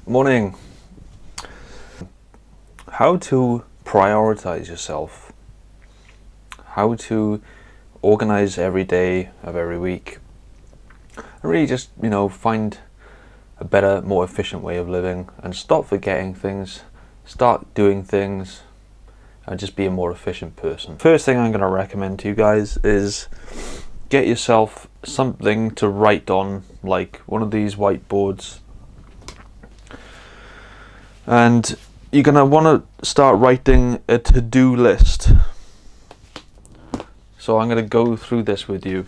Morning. How to prioritize yourself. How to organize every day of every week. And really just, find a better, more efficient way of living and stop forgetting things, start doing things, and just be a more efficient person. First thing I'm going to recommend to you guys is get yourself something to write on, like one of these whiteboards. And you're going to want to start writing a to-do list. So I'm going to go through this with you.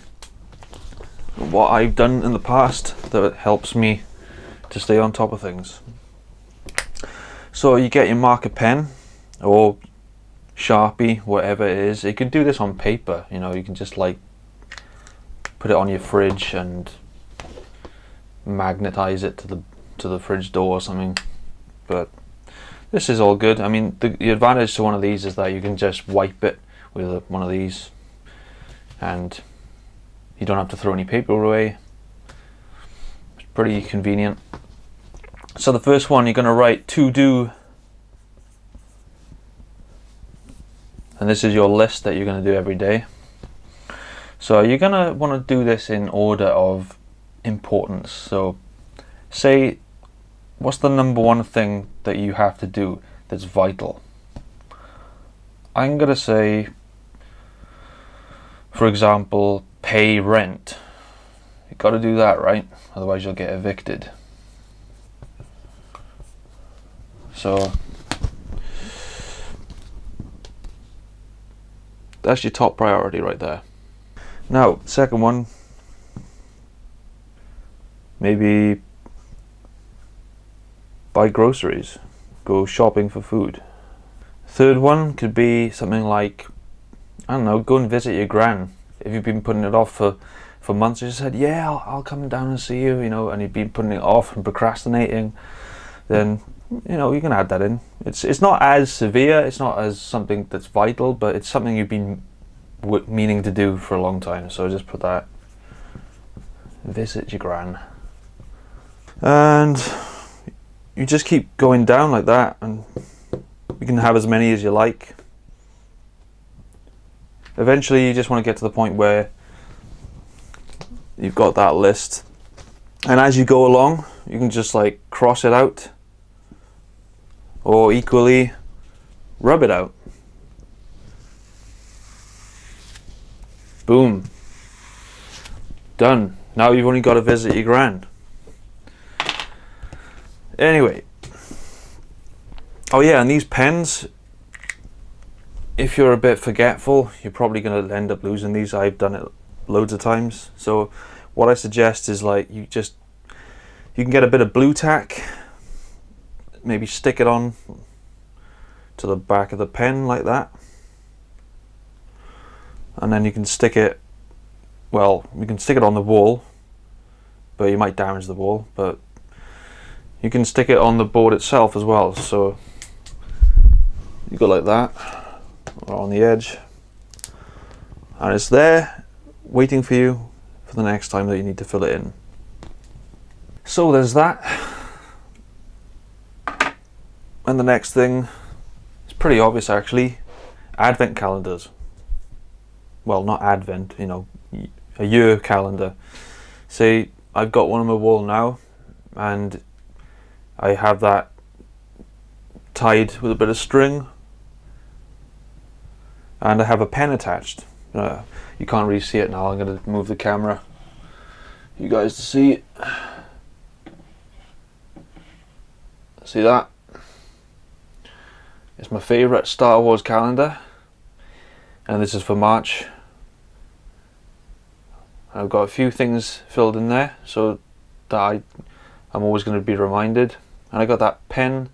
What I've done in the past that helps me to stay on top of things. So you get your marker pen or Sharpie, whatever it is. You can do this on paper, you can just like put it on your fridge and magnetize it to the fridge door or something. But this is all good. I mean, the advantage to one of these is that you can just wipe it with one of these and you don't have to throw any paper away. It's pretty convenient. So the first one, you're going to write to do, and this is your list that you're going to do every day. So you're going to want to do this in order of importance. So say, what's the number one thing that you have to do that's vital? I'm going to say, for example, pay rent. You've got to do that, right? Otherwise you'll get evicted. So that's your top priority right there. Now, second one, maybe buy groceries, go shopping for food. Third one could be something like, I don't know, go and visit your gran. If you've been putting it off for months, you just said, yeah, I'll come down and see you, and you've been putting it off and procrastinating, then, you can add that in. It's not as severe, it's not as something that's vital, but it's something you've been meaning to do for a long time. So just put that, visit your gran. And you just keep going down like that, and you can have as many as you like. Eventually you just want to get to the point where you've got that list, and as you go along you can just like cross it out, or equally rub it out. Boom, done. Now you've only got to visit your gran. Anyway, oh yeah, and these pens, if you're a bit forgetful, you're probably going to end up losing these. I've done it loads of times. So what I suggest is like you can get a bit of blue tack, maybe stick it on to the back of the pen like that, and then you can stick it, you can stick it on the wall, but you might damage the wall, but you can stick it on the board itself as well. So you go like that, or on the edge, and it's there waiting for you for the next time that you need to fill it in. So there's that. And the next thing is pretty obvious actually, advent calendars. Well, not advent, a year calendar. Say I've got one on my wall now, and I have that tied with a bit of string, and I have a pen attached. You can't really see it now. I'm going to move the camera for you guys to see it. See that? It's my favourite Star Wars calendar, and this is for March. I've got a few things filled in there so that I'm always going to be reminded. And I got that pen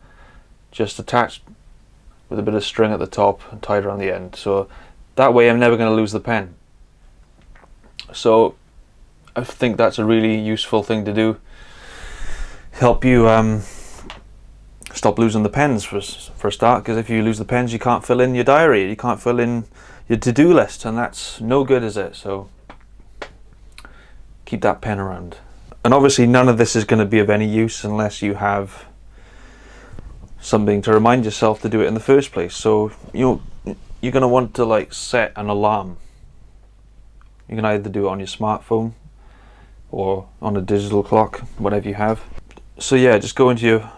just attached with a bit of string at the top and tied around the end. So that way I'm never going to lose the pen. So I think that's a really useful thing to do. Help you stop losing the pens for a start, because if you lose the pens you can't fill in your diary, you can't fill in your to-do list, and that's no good, is it? So keep that pen around. And obviously none of this is going to be of any use unless you have something to remind yourself to do it in the first place. So you're going to want to like set an alarm. You can either do it on your smartphone or on a digital clock, whatever you have. So yeah, just go into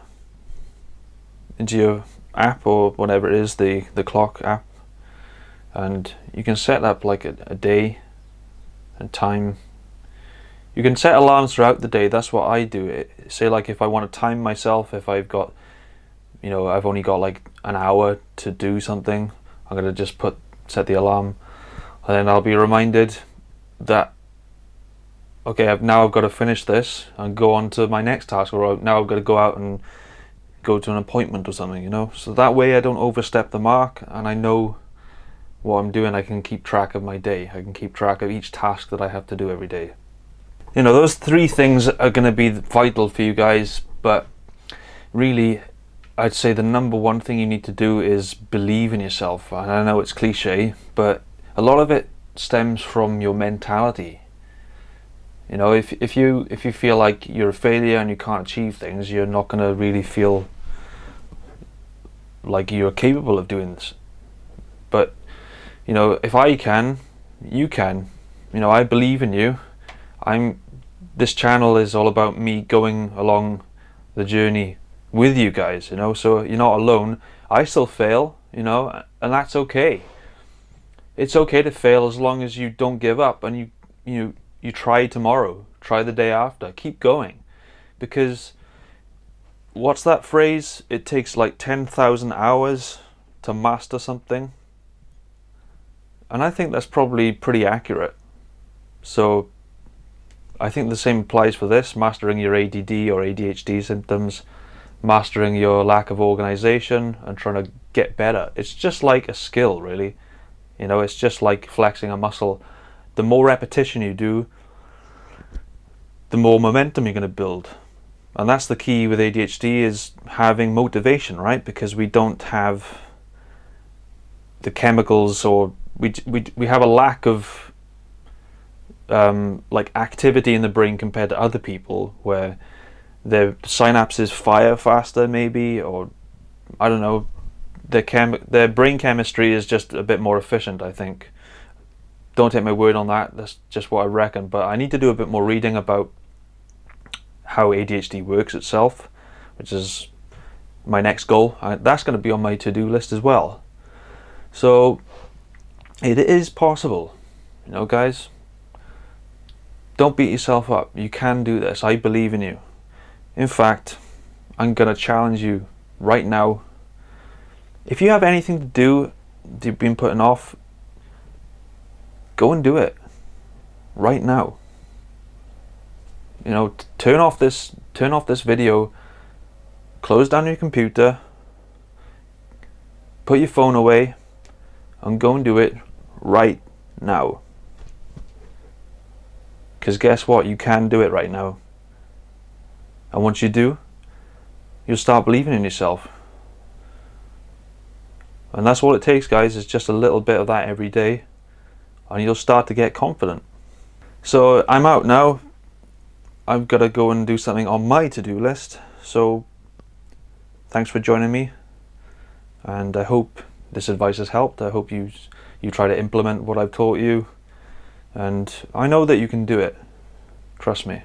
your app or whatever it is, the clock app, and you can set up like a day and time. You can set alarms throughout the day. That's what I do. Say like if I want to time myself, if I've got, I've only got like an hour to do something, I'm gonna just set the alarm, and then I'll be reminded that, okay, now I've got to finish this and go on to my next task, or now I've got to go out and go to an appointment or something, so that way I don't overstep the mark, and I know what I'm doing. I can keep track of my day. I can keep track of each task that I have to do every day. Those 3 things are going to be vital for you guys, but really I'd say the number one thing you need to do is believe in yourself. And I know it's cliche, but a lot of it stems from your mentality. If you feel like you're a failure and you can't achieve things, you're not going to really feel like you're capable of doing this. But if I can, you can. I believe in you. This channel is all about me going along the journey with you guys, so you're not alone. I still fail, and that's okay. It's okay to fail as long as you don't give up, and you try tomorrow, try the day after, keep going. Because what's that phrase? It takes like 10,000 hours to master something. And I think that's probably pretty accurate. So I think the same applies for this, mastering your ADD or ADHD symptoms, mastering your lack of organization and trying to get better. It's just like a skill, really. It's just like flexing a muscle. The more repetition you do, the more momentum you're going to build. And that's the key with ADHD, is having motivation, right? Because we don't have the chemicals, or we have a lack of like activity in the brain compared to other people, where their synapses fire faster maybe, or I don't know, their brain chemistry is just a bit more efficient, I think. Don't take my word on that, that's just what I reckon. But I need to do a bit more reading about how ADHD works itself, which is my next goal. That's going to be on my to-do list as well. So it is possible, guys. Don't beat yourself up. You can do this. I believe in you. In fact, I'm going to challenge you right now. If you have anything to do that you've been putting off, go and do it right now. Turn off this video, close down your computer, put your phone away, and go and do it right now. Because guess what? You can do it right now. And once you do, you'll start believing in yourself. And that's all it takes, guys, is just a little bit of that every day, and you'll start to get confident. So I'm out now. I've got to go and do something on my to-do list. So thanks for joining me, and I hope this advice has helped. I hope you try to implement what I've taught you, and I know that you can do it. Trust me.